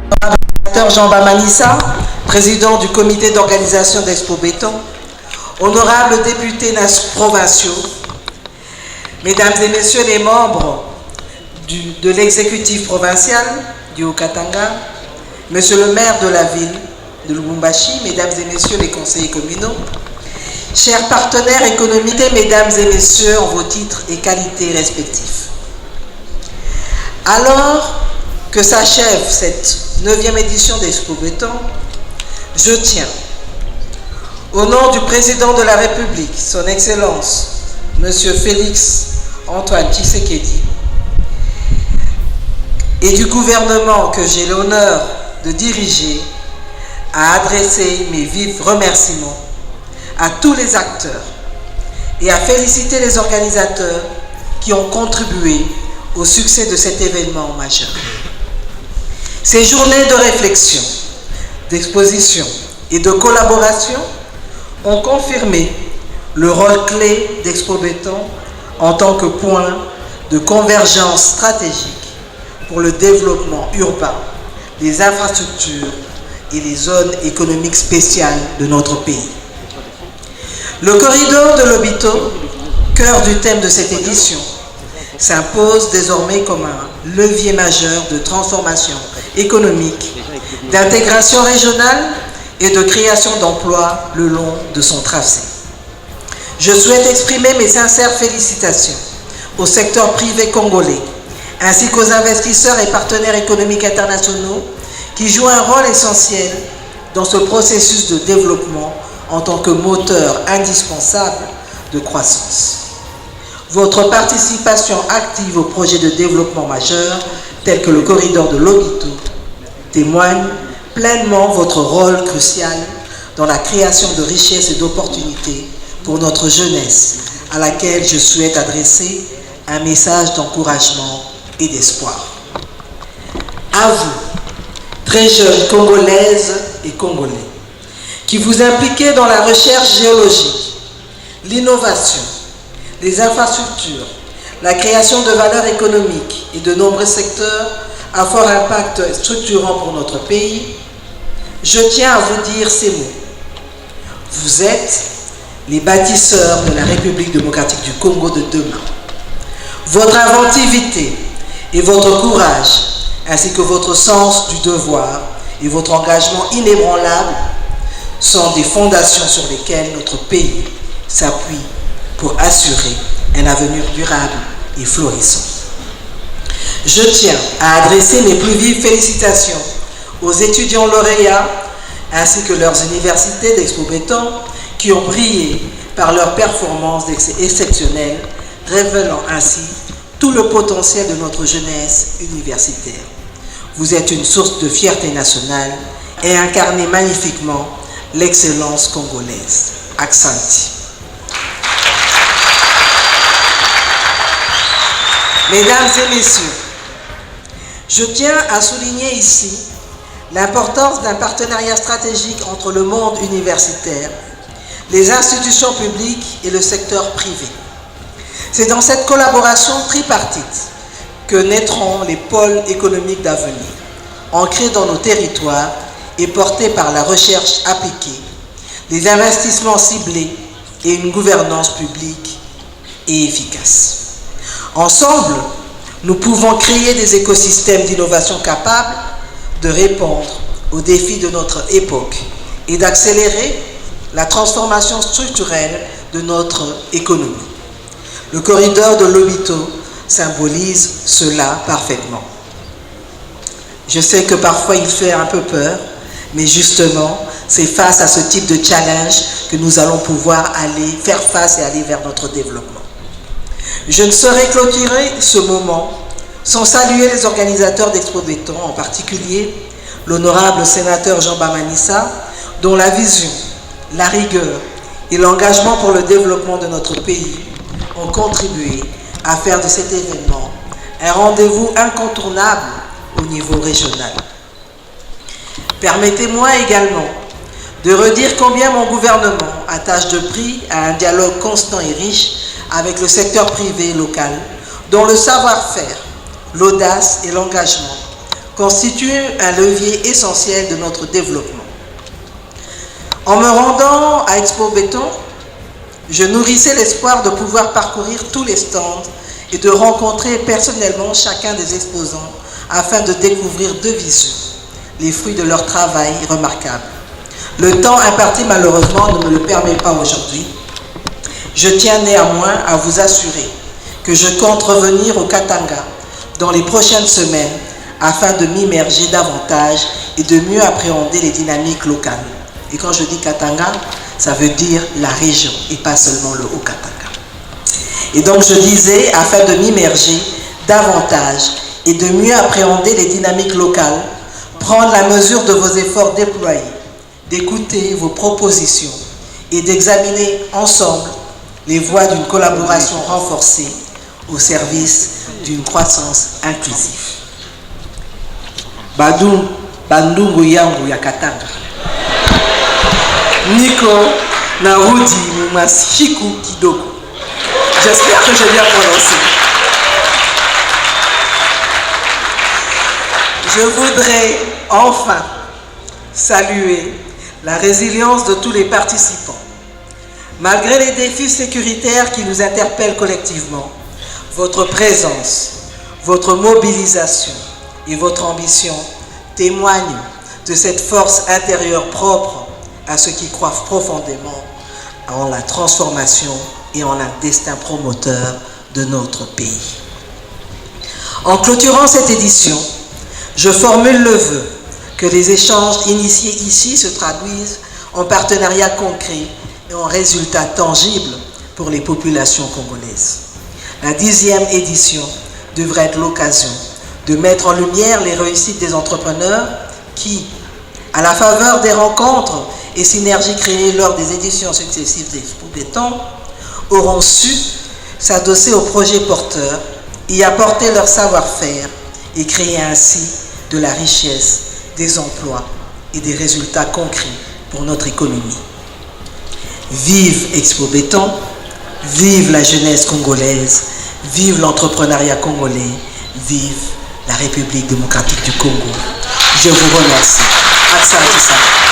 Sénateur Jean Bamanissa, président du comité d'organisation d'Expo Béton, honorables députés provinciaux, mesdames et messieurs les membres de l'exécutif provincial du Haut-Katanga, monsieur le maire de la ville de Lubumbashi, mesdames et messieurs les conseillers communaux, chers partenaires économiques, mesdames et messieurs en vos titres et qualités respectifs. Alors que s'achève cette 9e édition d'Expo Béton, je tiens, au nom du président de la République, son Excellence, monsieur Félix Antoine Tshisekedi, et du gouvernement que j'ai l'honneur de diriger, à adresser mes vifs remerciements à tous les acteurs et à féliciter les organisateurs qui ont contribué au succès de cet événement majeur. Ces journées de réflexion, d'exposition et de collaboration ont confirmé le rôle clé d'Expo Béton en tant que point de convergence stratégique pour le développement urbain, des infrastructures et les zones économiques spéciales de notre pays. Le corridor de Lobito, cœur du thème de cette édition, s'impose désormais comme un levier majeur de transformation économique, d'intégration régionale et de création d'emplois le long de son tracé. Je souhaite exprimer mes sincères félicitations au secteur privé congolais, ainsi qu'aux investisseurs et partenaires économiques internationaux qui jouent un rôle essentiel dans ce processus de développement en tant que moteur indispensable de croissance. Votre participation active aux projets de développement majeurs, tels que le corridor de Lobito, témoigne pleinement votre rôle crucial dans la création de richesses et d'opportunités pour notre jeunesse, à laquelle je souhaite adresser un message d'encouragement et d'espoir. À vous, très jeunes Congolaises et Congolais, qui vous impliquez dans la recherche géologique, l'innovation, les infrastructures, la création de valeurs économiques et de nombreux secteurs à fort impact structurant pour notre pays, je tiens à vous dire ces mots. Vous êtes les bâtisseurs de la République démocratique du Congo de demain. Votre inventivité et votre courage, ainsi que votre sens du devoir et votre engagement inébranlable sont des fondations sur lesquelles notre pays s'appuie pour assurer un avenir durable et florissant. Je tiens à adresser mes plus vives félicitations aux étudiants lauréats ainsi que leurs universités d'Expo Béton qui ont brillé par leurs performances exceptionnelles, révélant ainsi tout le potentiel de notre jeunesse universitaire. Vous êtes une source de fierté nationale et incarnez magnifiquement l'excellence congolaise. Aksanti. Mesdames et messieurs, je tiens à souligner ici l'importance d'un partenariat stratégique entre le monde universitaire, les institutions publiques et le secteur privé. C'est dans cette collaboration tripartite que naîtront les pôles économiques d'avenir, ancrés dans nos territoires et portés par la recherche appliquée, les investissements ciblés et une gouvernance publique et efficace. Ensemble, nous pouvons créer des écosystèmes d'innovation capables de répondre aux défis de notre époque et d'accélérer la transformation structurelle de notre économie. Le corridor de Lobito symbolise cela parfaitement. Je sais que parfois il fait un peu peur, mais justement, c'est face à ce type de challenge que nous allons pouvoir faire face et aller vers notre développement. Je ne saurais clôturer ce moment sans saluer les organisateurs d'Expo Béton, en particulier l'honorable sénateur Jean Bamanissa, dont la vision, la rigueur et l'engagement pour le développement de notre pays ont contribué à faire de cet événement un rendez-vous incontournable au niveau régional. Permettez-moi également de redire combien mon gouvernement attache de prix à un dialogue constant et riche avec le secteur privé local, dont le savoir-faire, l'audace et l'engagement constitue un levier essentiel de notre développement. En me rendant à Expo Béton, je nourrissais l'espoir de pouvoir parcourir tous les stands et de rencontrer personnellement chacun des exposants afin de découvrir de visu les fruits de leur travail remarquable. Le temps imparti malheureusement ne me le permet pas aujourd'hui. Je tiens néanmoins à vous assurer que je compte revenir au Katanga dans les prochaines semaines afin de m'immerger davantage et de mieux appréhender les dynamiques locales. Et quand je dis Katanga, ça veut dire la région et pas seulement le Haut-Katanga. Et donc je disais, afin de m'immerger davantage et de mieux appréhender les dynamiques locales, prendre la mesure de vos efforts déployés, d'écouter vos propositions et d'examiner ensemble les voies d'une collaboration renforcée au service d'une croissance inclusive. Bandungu yangu ya Katanga. Nico Narudi Mumashiku Kidoko. J'espère que j'ai bien prononcé. Je voudrais enfin saluer la résilience de tous les participants. Malgré les défis sécuritaires qui nous interpellent collectivement, votre présence, votre mobilisation et votre ambition témoignent de cette force intérieure propre à ceux qui croient profondément en la transformation et en un destin promoteur de notre pays. En clôturant cette édition, je formule le vœu que les échanges initiés ici se traduisent en partenariats concrets et en résultats tangibles pour les populations congolaises. La 10e édition devrait être l'occasion de mettre en lumière les réussites des entrepreneurs qui, à la faveur des rencontres et synergies créées lors des éditions successives d'Expo Béton, auront su s'adosser aux projets porteurs, y apporter leur savoir-faire et créer ainsi de la richesse, des emplois et des résultats concrets pour notre économie. Vive Expo Béton, vive la jeunesse congolaise, vive l'entrepreneuriat congolais, vive la République démocratique du Congo. Je vous remercie. Asante sana.